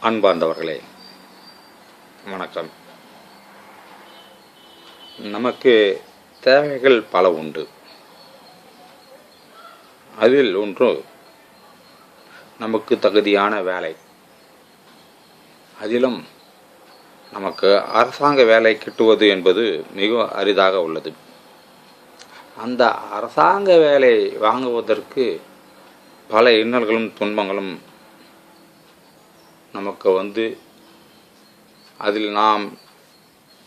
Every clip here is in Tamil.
அன்பார்ந்தவர்களே, வணக்கம். நமக்கு தேவைகள் பல உண்டு. அதில் ஒன்று நமக்கு தகுதியான வேலை. அதிலும் நமக்கு அரசாங்க வேலை கிட்டுவது என்பது மிக அரிதாக உள்ளது. அந்த அரசாங்க வேலை வாங்குவதற்கு பல இன்னல்களும் துன்பங்களும் நமக்கு அதில் நாம்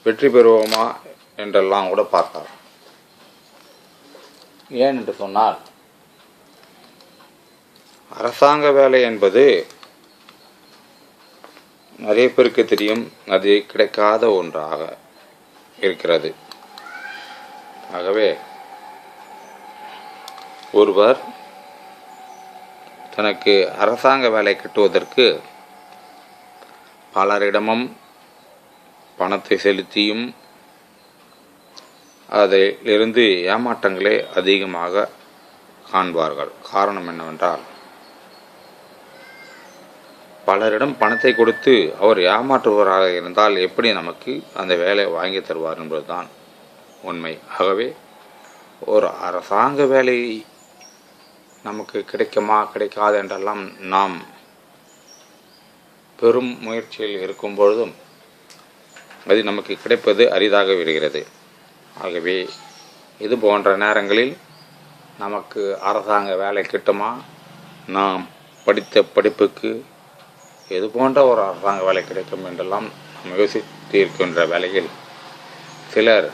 வெற்றி பெறுவோமா என்றெல்லாம் கூட பார்த்தார். ஏன் என்று சொன்னால், அரசாங்க வேலை என்பது நிறைய பேருக்கு தெரியும், அது கிடைக்காத ஒன்றாக இருக்கிறது. ஆகவே ஒருவர் தனக்கு அரசாங்க வேலை கிட்டுவதற்கு பலரிடமும் பணத்தை செலுத்தியும் அதிலிருந்து ஏமாற்றங்களே அதிகமாக காண்பார்கள். காரணம் என்னவென்றால், பலரிடம் பணத்தை கொடுத்து அவர் ஏமாற்றுவராக இருந்தால் எப்படி நமக்கு அந்த வேலை வாங்கி தருவார் என்பதுதான் உண்மை. ஆகவே ஒரு அரசாங்க வேலை நமக்கு கிடைக்குமா கிடைக்காது என்றெல்லாம் நாம் பெரும் முயற்சியில் இருக்கும் பொழுதும் அது நமக்கு கிடைப்பது அரிதாக விடுகிறது. ஆகவே இது போன்ற நேரங்களில் நமக்கு அரசாங்க வேலை கிட்டுமா, நாம் படித்த படிப்புக்கு எது போன்ற ஒரு அரசாங்க வேலை கிடைக்கும் என்றெல்லாம் நாம் யோசித்து இருக்கின்ற வேளையில் சிலர்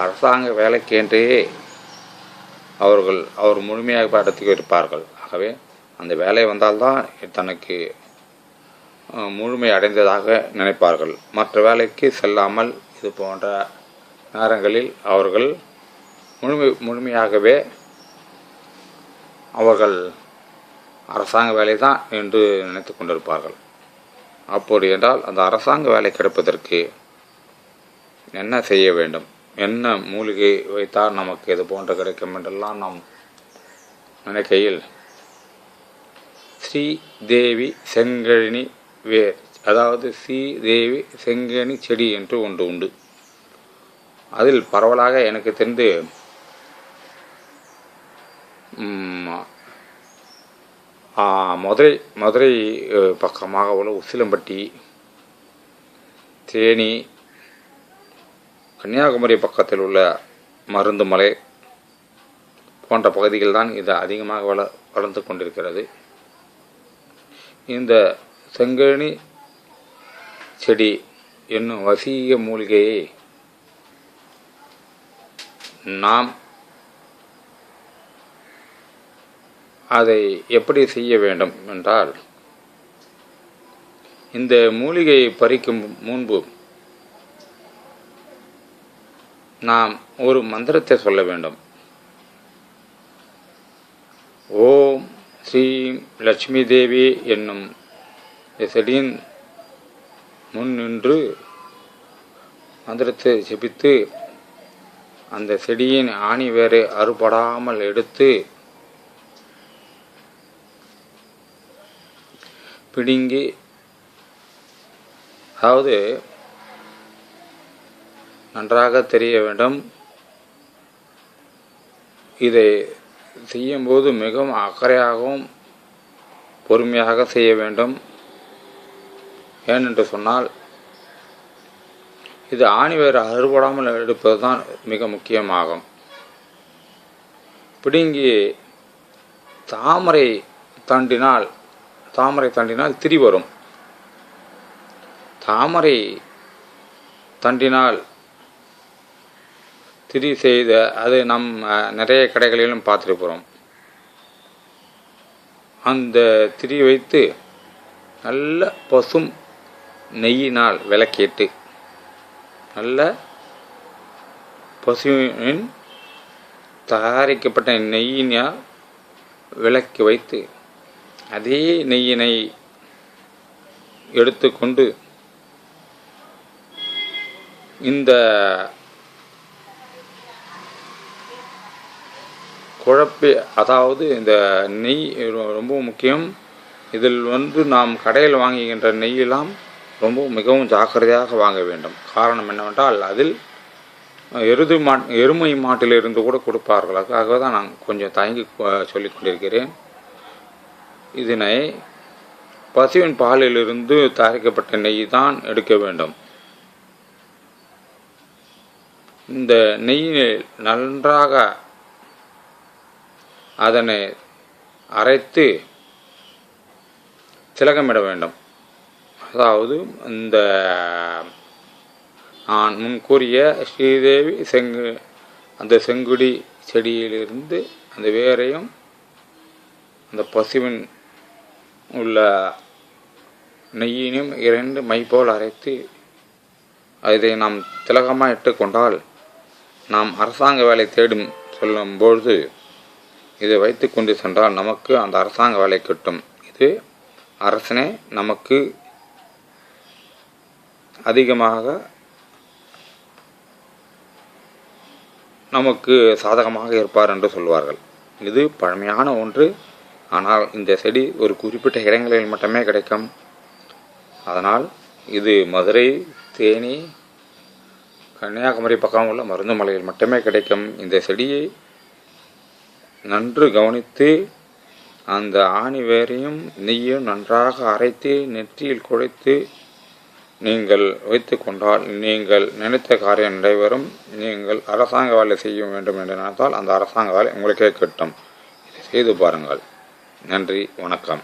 அரசாங்க வேலைக்கென்றே அவர் முழுமையாக பாடத்துக்கு இருப்பார்கள். ஆகவே அந்த வேலை வந்தால்தான் தனக்கு முழுமை அடைந்ததாக நினைப்பார்கள். மற்ற வேலைக்கு செல்லாமல் இது போன்ற நேரங்களில் அவர்கள் முழுமையாகவே அவர்கள் அரசாங்க வேலை தான் என்று நினைத்து கொண்டிருப்பார்கள். அப்படி என்றால் அந்த அரசாங்க வேலை கிடைப்பதற்கு என்ன செய்ய வேண்டும், என்ன மூலிகை வைத்தால் நமக்கு இது போன்ற கிடைக்கும் என்றெல்லாம் நாம் நினைக்கையில், ஸ்ரீதேவி செங்கழினி வேர், அதாவது ஸ்ரீதேவி செங்கனி செடி என்று ஒன்று உண்டு. அதில் பரவலாக எனக்கு தெரிந்து மதுரை பக்கமாக உள்ள உசிலம்பட்டி, தேனி, கன்னியாகுமரி பக்கத்தில் உள்ள மருந்துமலை போன்ற பகுதிகள் தான் இது அதிகமாக வளர்ந்து கொண்டிருக்கிறது. இந்த செங்கனி செடி என்னும் வசீக மூலிகையை நாம் அதை எப்படி செய்ய வேண்டும் என்றால், இந்த மூலிகையை பறிக்கும் முன்பு நாம் ஒரு மந்திரத்தை சொல்ல வேண்டும். ஓம் ஸ்ரீம் லட்சுமி தேவி என்னும் செடியின் முன் நின்று மந்திரத்தை ஜெபித்து அந்த செடியின் ஆணி வேறு அறுபடாமல் எடுத்து பிடுங்கி, அதாவது நன்றாக தெரிய வேண்டும், இதை செய்யும்போது மிகவும் அக்கறையாகவும் பொறுமையாக செய்ய வேண்டும். ஏனென்று சொன்னால், இது ஆணிவேறு அறுபடாமல் எடுப்பது தான் மிக முக்கியமாகும். பிடுங்கி தாமரை தண்டினால் திரி வரும். தாமரை தண்டினால் திரி செய்த அது நம் நிறைய கடைகளிலும் பார்த்துருக்கிறோம். அந்த திரி வைத்து நல்ல பசும் நெய்யினால் விளக்கேட்டு, நல்ல பசுவின் தயாரிக்கப்பட்ட நெய்யினால் விளக்கி வைத்து அதே நெய்யினை எடுத்துக்கொண்டு இந்த குழப்பி, அதாவது இந்த நெய் ரொம்ப முக்கியம். இதில் நாம் கடையில் வாங்குகின்ற நெய்யெல்லாம் மிகவும் ஜாக்கிரதையாக வாங்க வேண்டும். காரணம் என்னவென்றால் அதில் எருமை மாட்டிலிருந்து கூட கொடுப்பார்கள். அதுக்காக தான் நான் கொஞ்சம் தயங்கி சொல்லிக் கொண்டிருக்கிறேன். இதனை பசுவின் பாலிலிருந்து தயாரிக்கப்பட்ட நெய் தான் எடுக்க வேண்டும். இந்த நெய்யை நன்றாக அதனை அரைத்து திலகமிட வேண்டும். அதாவது இந்த நான் முன் கூறிய ஸ்ரீதேவி அந்த செங்குடி செடியிலிருந்து அந்த வேரையும் அந்த பசுவின் உள்ள நெய்யினையும் 2 மை போல் அரைத்து இதை நாம் திலகமாக இட்டுக்கொண்டால் நாம் அரசாங்க வேலை தேடும் சொல்லும்பொழுது இதை வைத்து கொண்டு சென்றால் நமக்கு அந்த அரசாங்க வேலை கிட்டும். இது அரசனே நமக்கு அதிகமாக நமக்கு சாதகமாக இருப்பார் என்று சொல்வார்கள். இது பழமையான ஒன்று. ஆனால் இந்த செடி ஒரு குறிப்பிட்ட இடங்களில் மட்டுமே கிடைக்கும். அதனால் இது மதுரை, தேனி, கன்னியாகுமரி பக்கம் உள்ள மருந்துமலையில் மட்டுமே கிடைக்கும். இந்த செடியை நன்று கவனித்து அந்த ஆணி வேரையும் நெய்யும் நன்றாக அரைத்து நெற்றியில் குழைத்து நீங்கள் வைத்து கொண்டால் நீங்கள் நினைத்த காரியம் நடைபெறும். நீங்கள் அரசாங்க வேலை செய்ய வேண்டும் என்று நினைத்தால் அந்த அரசாங்க வேலை உங்களுக்கே கிட்டும். இதை செய்து பாருங்கள். நன்றி, வணக்கம்.